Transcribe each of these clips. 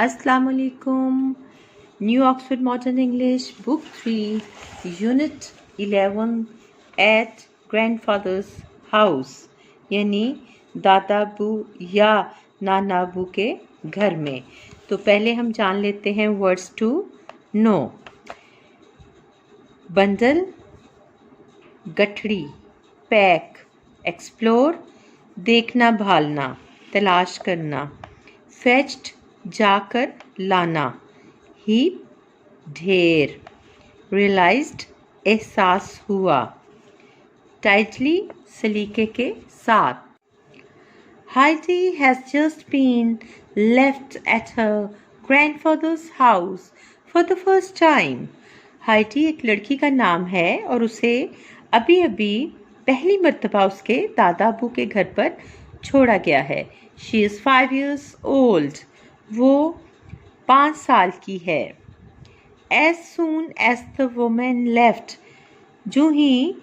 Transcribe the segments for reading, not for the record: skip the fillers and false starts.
Assalamu alaikum. New Oxford Modern English, Book 3, Unit 11 at Grandfather's House, यानी दादाबू या नानाबू के घर में। तो पहले हम जान लेते हैं वर्ड्स टू नो। बंडल, गठड़ी, पैक, एक्सप्लोर, देखना भालना, तलाश करना, फेच्ड, जाकर लाना, हीप, ढेर, रियलाइज्ड, एहसास हुआ, टाइटली, सलीके के साथ। Heidi has just been left at her grandfather's house for the first time. Heidi एक लड़की का नाम है और उसे अभी अभी पहली मर्तबा उसके दादा अबू के घर पर छोड़ा गया है। She is 5 years old. वो 5 साल की है। As soon as the woman left, जो ही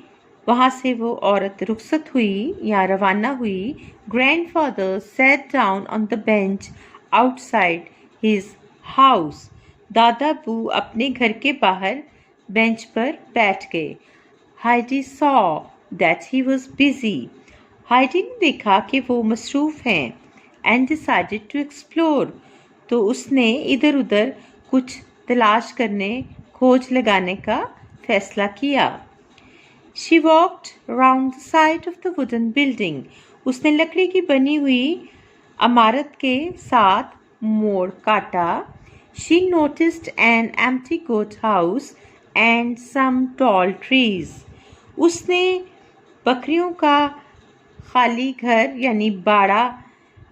वहाँ से वो औरत रुखसत हुई या रवाना हुई, grandfather sat down on the bench outside his house. दादा अबू अपने घर के बाहर बेंच पर बैठ गए। Heidi saw that he was busy. Heidi ने देखा कि वो मसरूफ़ हैं and decided to explore. तो उसने इधर उधर कुछ तलाश करने, खोज लगाने का फैसला किया। She walked round the side of the wooden building. उसने लकड़ी की बनी हुई इमारत के साथ मोड़ काटा। She noticed an empty goat house and some tall trees. उसने बकरियों का खाली घर यानी बाड़ा,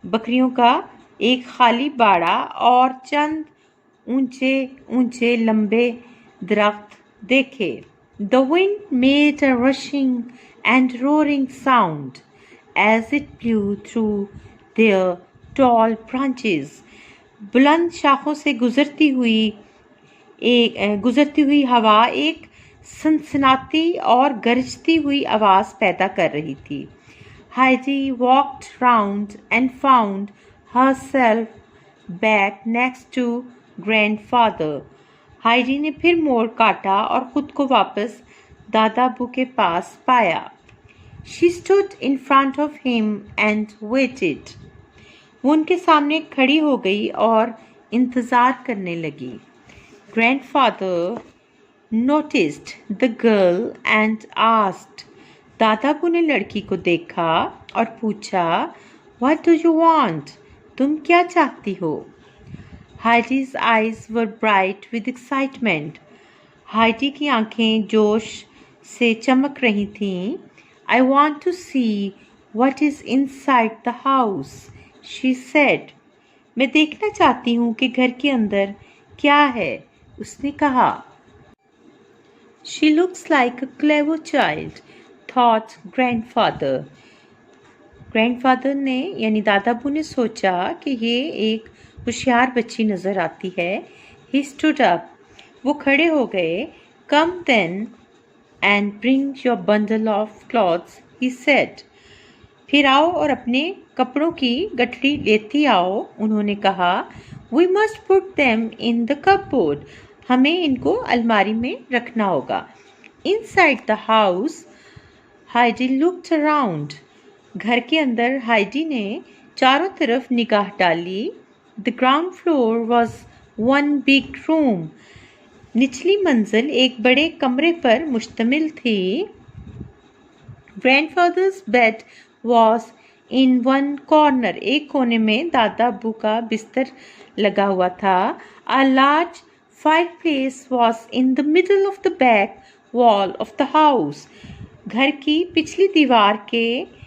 बकरियों का एक खाली बाड़ा और चंद ऊंचे ऊंचे लंबे दरख्त देखे। The wind made a rushing and roaring sound as it blew through their tall branches. बुलंद शाखों से गुजरती हुई हवा एक सनसनाती और गरजती हुई आवाज़ पैदा कर रही थी। Heidi walked round and found herself back next to grandfather. Heidi ने फिर मोड़ काटा और खुद को वापस दादा अबू के पास पाया। She stood in front of him and waited. वो उनके सामने खड़ी हो गई और इंतज़ार करने लगी। Grandfather noticed the girl and asked. दादा अबू ने लड़की को देखा और पूछा, What do you want? तुम क्या चाहती हो? Heidi's eyes were bright with excitement. Heidi की आंखें जोश से चमक रही थीं। I want to see what is inside the house, she said. मैं देखना चाहती हूँ कि घर के अंदर क्या है, उसने कहा। She looks like a clever child, thought grandfather. Grandfather ने यानी दादा अबू ने सोचा कि ये एक होशियार बच्ची नज़र आती है। He stood up. वो खड़े हो गए। Come then and bring your bundle of clothes, he said. फिर आओ और अपने कपड़ों की गठरी लेती आओ, उन्होंने कहा। We must put them in the cupboard. हमें इनको अलमारी में रखना होगा। Inside the house, Heidi looked around. घर के अंदर हाइडी ने चारों तरफ निगाह डाली। The ground floor was one big room. निचली मंजिल एक बड़े कमरे पर मुश्तमिल थी। Grandfather's bed was in one corner. एक कोने में दादा अबू का बिस्तर लगा हुआ था। A large fireplace was in the middle of the back wall of the house. घर की पिछली दीवार के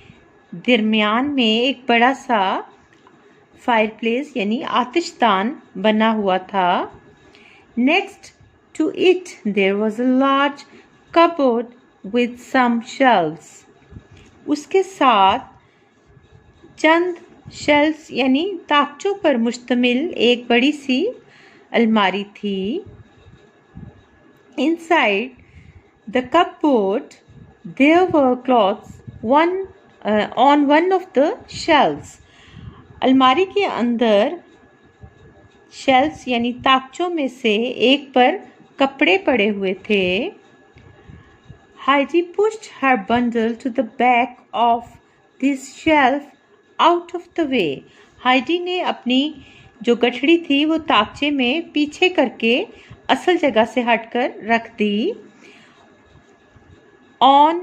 दरमियान में एक बड़ा सा फायरप्लेस यानी आतिशदान बना हुआ था। Next to it there was a large cupboard with some shelves. उसके साथ चंद शेल्फ्स यानी ताकचों पर मुश्तमिल एक बड़ी सी अलमारी थी। Inside the cupboard there were clothes on one of the shelves. अलमारी के अंदर शेल्फ्स यानी ताकचों में से एक पर कपड़े पड़े हुए थे। Heidi pushed her bundle to the back of this shelf out of the way. Heidi ने अपनी जो गठड़ी थी वो ताकचे में पीछे करके असल जगह से हटकर रख दी। On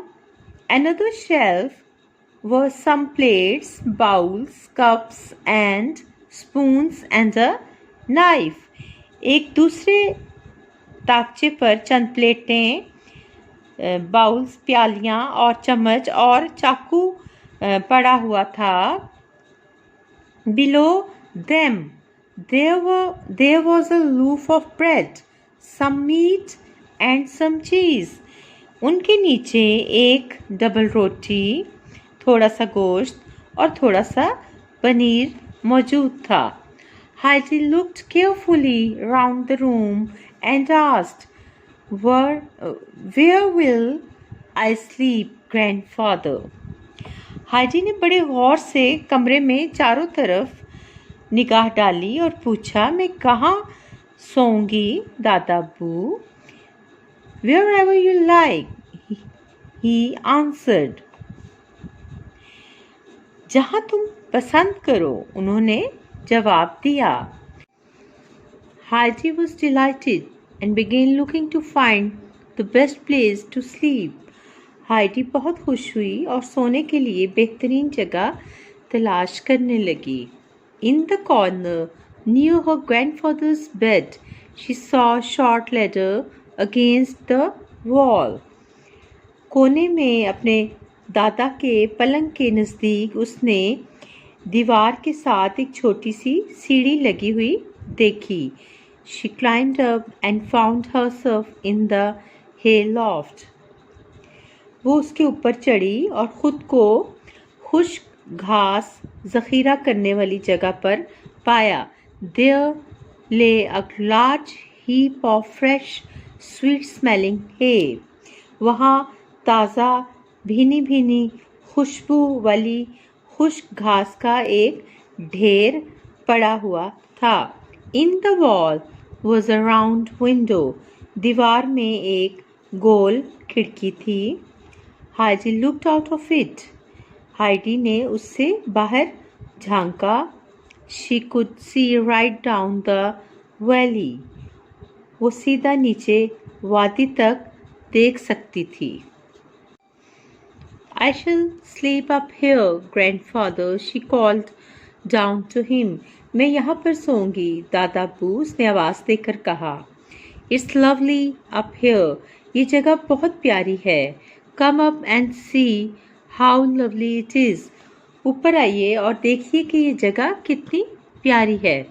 another shelf were some plates, bowls, cups and spoons and a knife. एक दूसरे ताकचे पर चंद प्लेटें, बाउल्स, प्यालियाँ और चम्मच और चाकू पड़ा हुआ था। Below them there was a loaf of bread, some meat and some cheese. उनके नीचे एक डबल रोटी, थोड़ा सा गोश्त और थोड़ा सा पनीर मौजूद था। Heidi looked carefully round the room and asked, Where will I sleep, grandfather? Heidi ने बड़े गौर से कमरे में चारों तरफ निगाह डाली और पूछा, मैं कहाँ सोऊंगी दादाबू? Wherever you like, he answered. जहाँ तुम पसंद करो, उन्होंने जवाब दिया। Heidi was delighted and began looking to find the best place to sleep. Heidi बहुत खुश हुई और सोने के लिए बेहतरीन जगह तलाश करने लगी। In the corner near her grandfather's bed, she saw a short ladder against the wall. कोने में अपने दादा के पलंग के नज़दीक उसने दीवार के साथ एक छोटी सी सीढ़ी लगी हुई देखी। She climbed up and found herself in the hay loft. वो उसके ऊपर चढ़ी और खुद को खुश्क घास ज़ख़ीरा करने वाली जगह पर पाया। There lay a large heap of fresh, sweet-smelling hay. वहाँ ताज़ा, भीनी भीनी खुशबू वाली खुश्क घास का एक ढेर पड़ा हुआ था। In the wall was a round window. दीवार में एक गोल खिड़की थी। Heidi looked out of it. Heidi ने उससे बाहर झांका। She could see right down the valley. वो सीधा नीचे वादी तक देख सकती थी। I shall sleep up here, grandfather, she called down to him. मैं यहाँ पर सोऊंगी दादाबू, उसने आवाज़ देकर कहा। It's lovely up here. ये जगह बहुत प्यारी है। Come up and see how lovely it is. ऊपर आइए और देखिए कि ये जगह कितनी प्यारी है।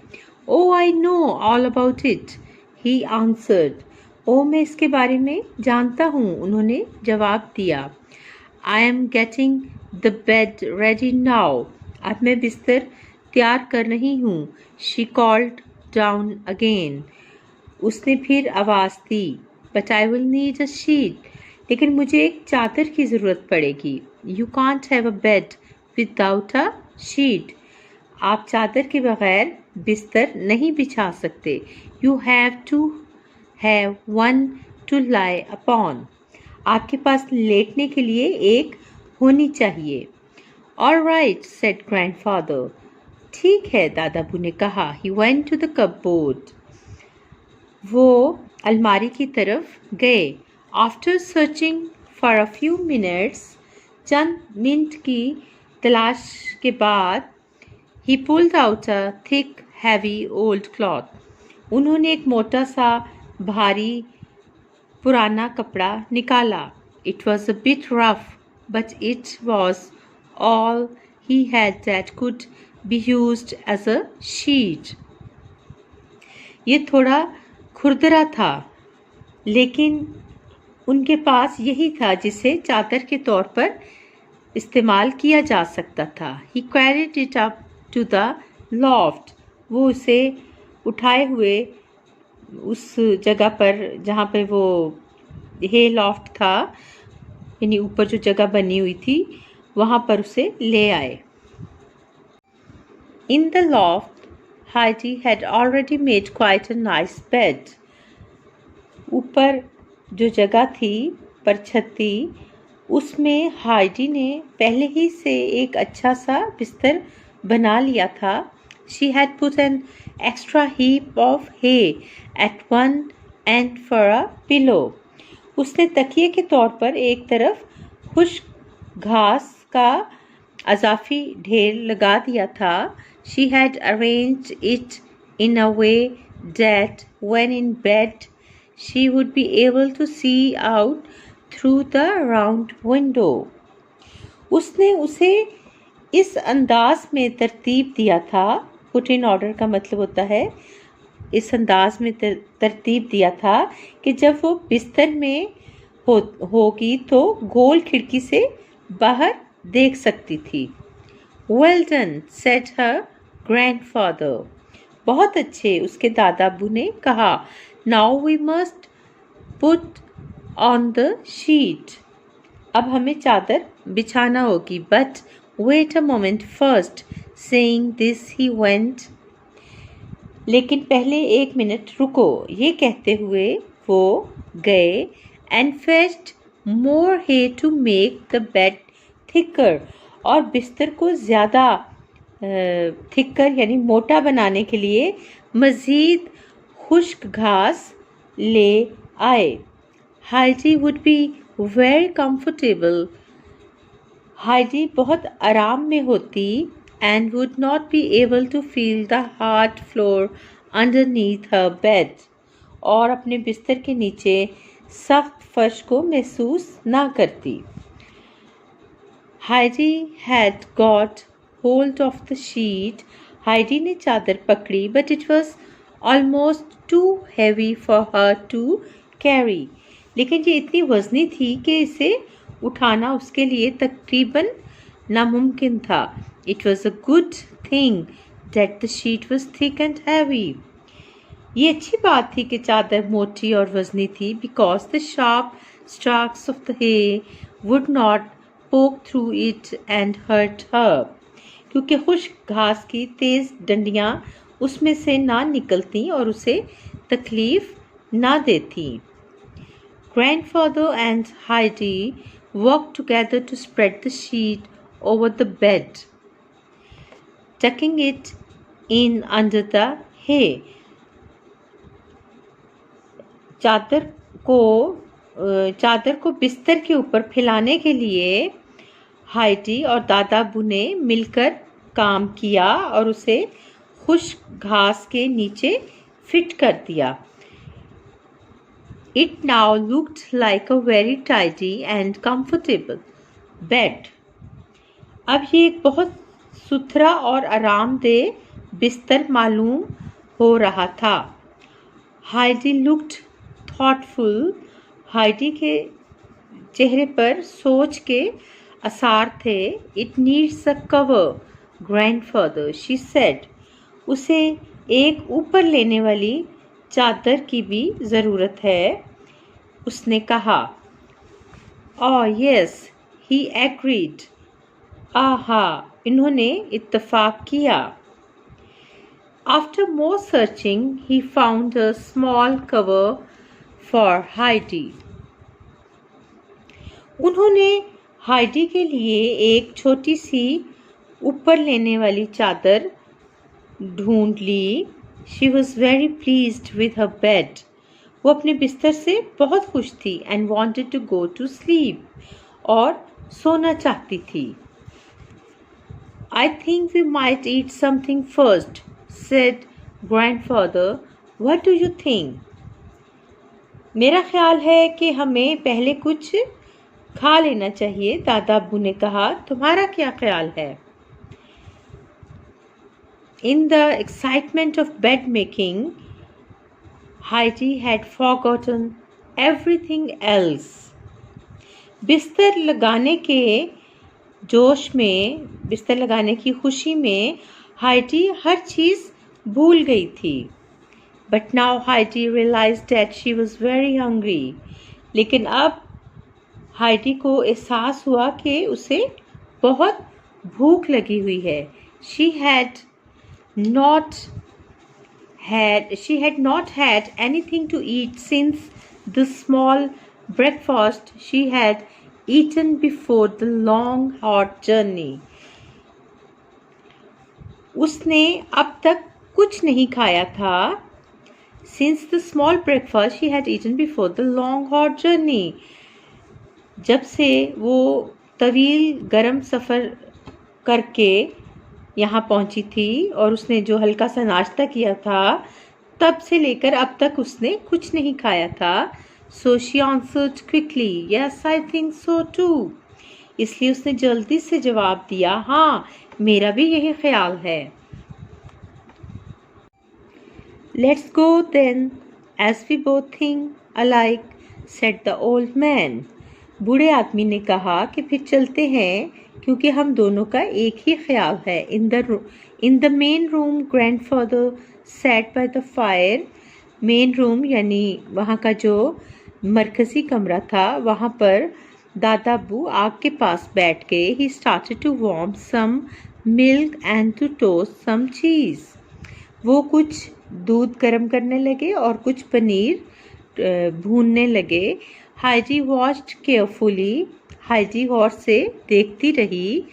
Oh, I know all about it, he answered. Oh, मैं इसके बारे में जानता हूँ, उन्होंने जवाब दिया। I am getting the bed ready now. अब मैं बिस्तर तैयार कर रही हूँ। She called down again. उसने फिर आवाज़ दी। But I will need a sheet. लेकिन मुझे एक चादर की ज़रूरत पड़ेगी। You can't have a bed without a sheet. आप चादर के बगैर बिस्तर नहीं बिछा सकते। You have to have one to lie upon. आपके पास लेटने के लिए एक होनी चाहिए। All right, said grandfather. ठीक है, दादाबू ने कहा। He went to the cupboard. वो अलमारी की तरफ गए। After searching for a few minutes, Chand minute की तलाश के बाद, he pulled out a thick, heavy old cloth. उन्होंने एक मोटा सा भारी पुराना कपड़ा निकाला। It was a bit rough, but it was all he had that could be used as a sheet. ये थोड़ा खुरदरा था, लेकिन उनके पास यही था जिसे चादर के तौर पर इस्तेमाल किया जा सकता था। He carried it up to the loft. वो उसे उठाए हुए उस जगह पर जहाँ पे वो हे लॉफ्ट था, यानी ऊपर जो जगह बनी हुई थी, वहाँ पर उसे ले आए। In the loft, Heidi had already made quite a nice bed. ऊपर जो जगह थी पर छत थी उसमें हाइडी ने पहले ही से एक अच्छा सा बिस्तर बना लिया था. She had put an extra heap of hay at one end for a pillow. उसने तकिए के तौर पर एक तरफ खुश्क घास का अज़ाफ़ी ढेर लगा दिया था. She had arranged it in a way that when in bed she would be able to see out through the round window. उसने उसे इस अंदाज में तरतीब दिया था. Put in order का मतलब होता है इस अंदाज में तरतीब दिया था कि जब वो बिस्तर में होगी तो गोल खिड़की से बाहर देख सकती थी. Well done, said her grandfather. बहुत अच्छे, उसके दादाबू ने कहा. Now we must put on the sheet. अब हमें चादर बिछाना होगी. But wait a moment first. Saying this he went. लेकिन पहले एक मिनट रुको. ये कहते हुए वो गए and fetched more hay to make the bed thicker. और बिस्तर को ज़्यादा थिकर यानी मोटा बनाने के लिए मज़ीद खुश्क घास ले आए. Heidi would be very comfortable. Heidi बहुत आराम में होती and would not be able to feel the hard floor underneath her bed. और अपने बिस्तर के नीचे सख्त फर्श को महसूस ना करती. Heidi had got hold of the sheet. Heidi ने चादर पकड़ी but it was almost too heavy for her to carry. लेकिन ये इतनी वज़नी थी कि इसे उठाना उसके लिए तकरीबन नामुमकिन था. It was a good thing that the sheet was thick and heavy. ये अच्छी बात थी कि चादर मोटी और वज़नी थी because the sharp stalks of the hay would not poke through it and hurt her. क्योंकि खुश्क घास की तेज़ डंडियाँ उसमें से ना निकलती और उसे तकलीफ ना देती. Grandfather and Heidi worked together to spread the sheet over the bed, tucking it in under the hay. चादर को बिस्तर के ऊपर फैलाने के लिए हाइडी और दादाबू ने मिलकर काम किया और उसे खुश्क घास के नीचे फिट कर दिया. It now looked like a very tidy and comfortable bed. अब ये एक बहुत सुथरा और आरामदेह बिस्तर मालूम हो रहा था. Heidi looked thoughtful. हाइडी के चेहरे पर सोच के आसार थे. It needs a cover, grandfather, she said. उसे एक ऊपर लेने वाली चादर की भी ज़रूरत है, उसने कहा. Oh yes, he agreed. आहा, इन्होंने इत्तफाक किया. After more searching, he found a small cover for Heidi. उन्होंने हाइडी के लिए एक छोटी सी ऊपर लेने वाली चादर ढूंढ ली. She was very pleased with her bed. वो अपने बिस्तर से बहुत खुश थी and wanted to go to sleep. और सोना चाहती थी. I think we might eat something first, said grandfather. What do you think? मेरा ख्याल है कि हमें पहले कुछ खा लेना चाहिए, दादाबू ने कहा. तुम्हारा क्या ख्याल है? In the excitement of bed making, Heidi had forgotten everything else. बिस्तर लगाने के जोश में, बिस्तर लगाने की खुशी में हाइडी हर चीज़ भूल गई थी. But now Heidi realized that she was very hungry. लेकिन अब हाइडी को एहसास हुआ कि उसे बहुत भूख लगी हुई है. She had not she had not had anything to eat since the small breakfast she had eaten before the long hot journey. उसने अब तक कुछ नहीं खाया था. Since the small breakfast she had eaten before the long hot journey. जब से वो तवील गरम सफ़र करके यहाँ पहुँची थी और उसने जो हल्का सा नाश्ता किया था, तब से लेकर अब तक उसने कुछ नहीं खाया था. So she answered quickly, Yes, I think so too. इसलिए उसने जल्दी से जवाब दिया, हाँ, मेरा भी यही ख्याल है. Let's go then, as we both think alike, said the old man. बूढ़े आदमी ने कहा कि फिर चलते हैं क्योंकि हम दोनों का एक ही ख्याल है. In the main room, grandfather sat by the fire. Main room यानी वहाँ का जो मरकज़ी कमरा था, वहाँ पर दादा अब्बू आग के पास बैठ गए. He started to warm some milk and to toast some cheese. वो कुछ दूध गर्म करने लगे और कुछ पनीर भूनने लगे. Heidi watched carefully. हाइडी गौर से देखती रही.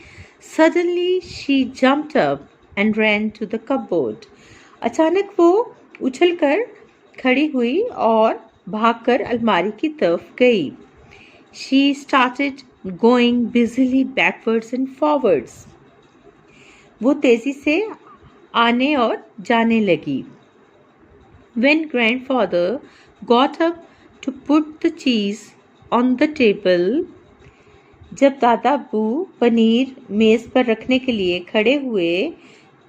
Suddenly she jumped up and ran to the cupboard. अचानक वो उछलकर खड़ी हुई और भागकर अलमारी की तरफ गई. She started going busily backwards and forwards. वो तेजी से आने और जाने लगी. When grandfather got up to put the cheese on the table, जब दादा अब्बू पनीर मेज़ पर रखने के लिए खड़े हुए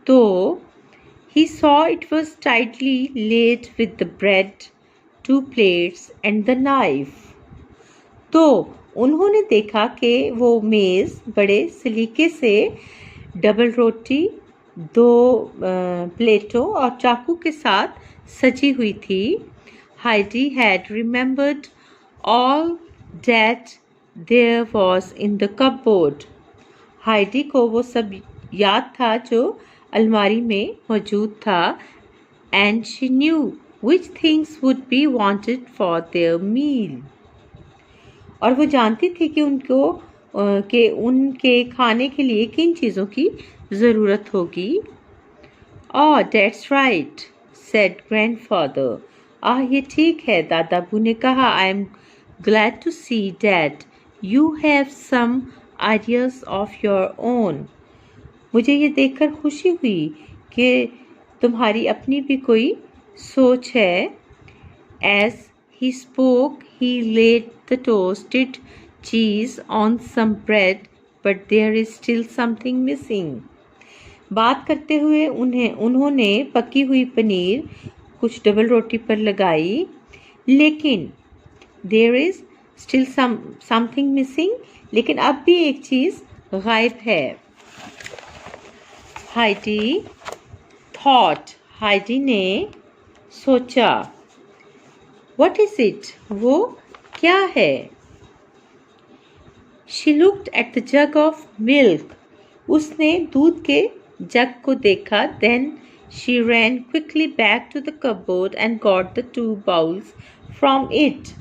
तो he saw it was tightly laid with the bread, 2 plates and the knife. तो उन्होंने देखा कि वो मेज़ बड़े सलीके से डबल रोटी, 2 प्लेटों और चाकू के साथ सजी हुई थी. Heidi had remembered all that there was in the cupboard. Heidi को वो सब याद था जो अलमारी में मौजूद था. And she knew which things would be wanted for their meal. और वो जानती थी कि उनके खाने के लिए किन चीज़ों की ज़रूरत होगी. Oh, that's right, said grandfather. ये ठीक है, दादा अब्बू ने कहा. I am glad to see that you have some ideas of your own. मुझे ये देखकर खुशी हुई कि तुम्हारी अपनी भी कोई सोच है. As he spoke, he laid the toasted cheese on some bread, but there is still something missing. बात करते हुए उन्होंने पकी हुई पनीर कुछ डबल रोटी पर लगाई, लेकिन there is still something missing, लेकिन अब भी एक चीज़ गायब है. Heidi thought. हाइडी ने सोचा. What is it? वो क्या है? She looked at the jug of milk. उसने दूध के जग को देखा. Then she ran quickly back to the cupboard and got the 2 bowls from it.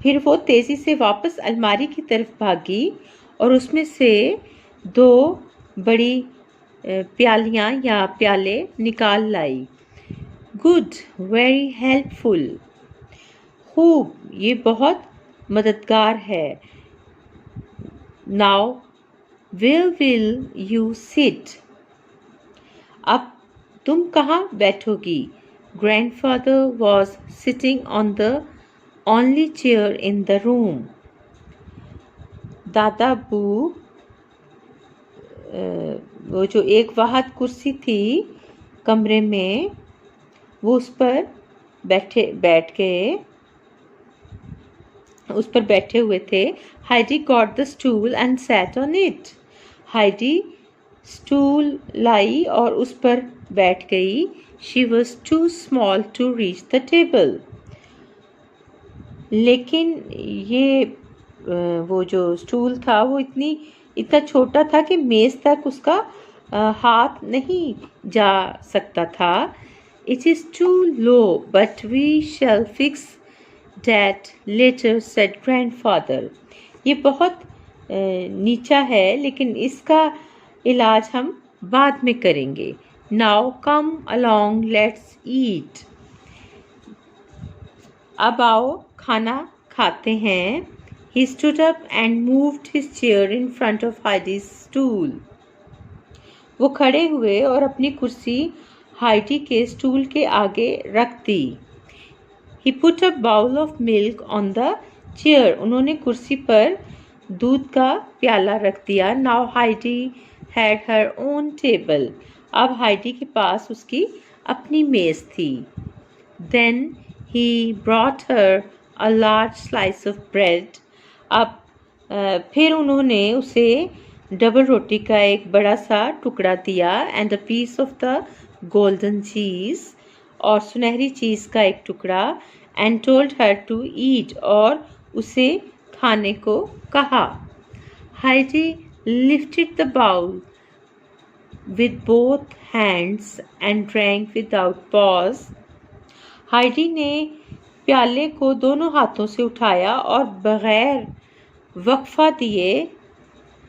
फिर वो तेज़ी से वापस अलमारी की तरफ भागी और उसमें से 2 बड़ी प्यालियाँ या प्याले निकाल लाई. Good, very helpful. खूब, ये बहुत मददगार है. Now where will you sit? अब तुम कहाँ बैठोगी? Grandfather was sitting on the only chair in the room. दादा अब्बू वो जो एक वाहद कुर्सी थी कमरे में, वो उस पर बैठे हुए थे. Heidi got the stool and sat on it. Heidi stool लाई और उस पर बैठ गई. She was too small to reach the table. लेकिन ये वो जो स्टूल था वो इतना छोटा था कि मेज़ तक उसका हाथ नहीं जा सकता था। It is too low, but we shall fix that later, said grandfather. ये बहुत नीचा है, लेकिन इसका इलाज हम बाद में करेंगे। Now come along, let's eat. अब आओ खाना खाते हैं। He stood up and moved his chair in front of Heidi's stool. वो खड़े हुए और अपनी कुर्सी हाइडी के स्टूल के आगे रख दी। He put a bowl of milk on the chair. उन्होंने कुर्सी पर दूध का प्याला रख दिया। Now Heidi had her own table. अब हाइडी के पास उसकी अपनी मेज थी। Then he brought her a large slice of bread. अब फिर उन्होंने उसे डबल रोटी का एक बड़ा सा टुकड़ा दिया। And a piece of the golden cheese, और सुनहरी चीज़ का एक टुकड़ा। And told her to eat, और उसे खाने को कहा। Heidi lifted the bowl with both hands and drank without pause. Heidi ने प्याले को दोनों हाथों से उठाया और बगैर वक्फा दिए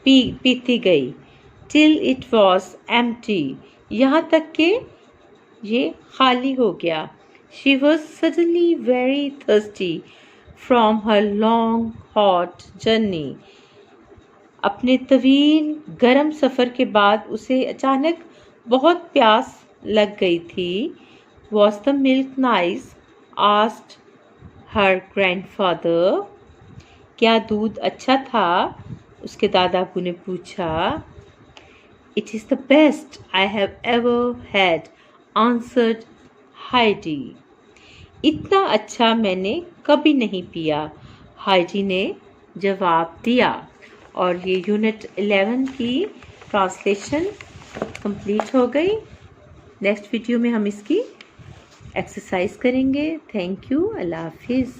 पीती गई। Till it was empty, यहाँ तक कि ये खाली हो गया। She was suddenly very thirsty from her long hot journey. अपने तवील गर्म सफ़र के बाद उसे अचानक बहुत प्यास लग गई थी। Was the milk nice? asked her grandfather. क्या दूध अच्छा था? उसके दादाबू ने पूछा। It is the best I have ever had, answered Heidi. इतना अच्छा मैंने कभी नहीं पिया, हाइडी ने जवाब दिया। और ये यूनिट 11 की ट्रांसलेशन कंप्लीट हो गई। नेक्स्ट वीडियो में हम इसकी एक्सरसाइज करेंगे। Thank you. अल्लाह हाफिज़।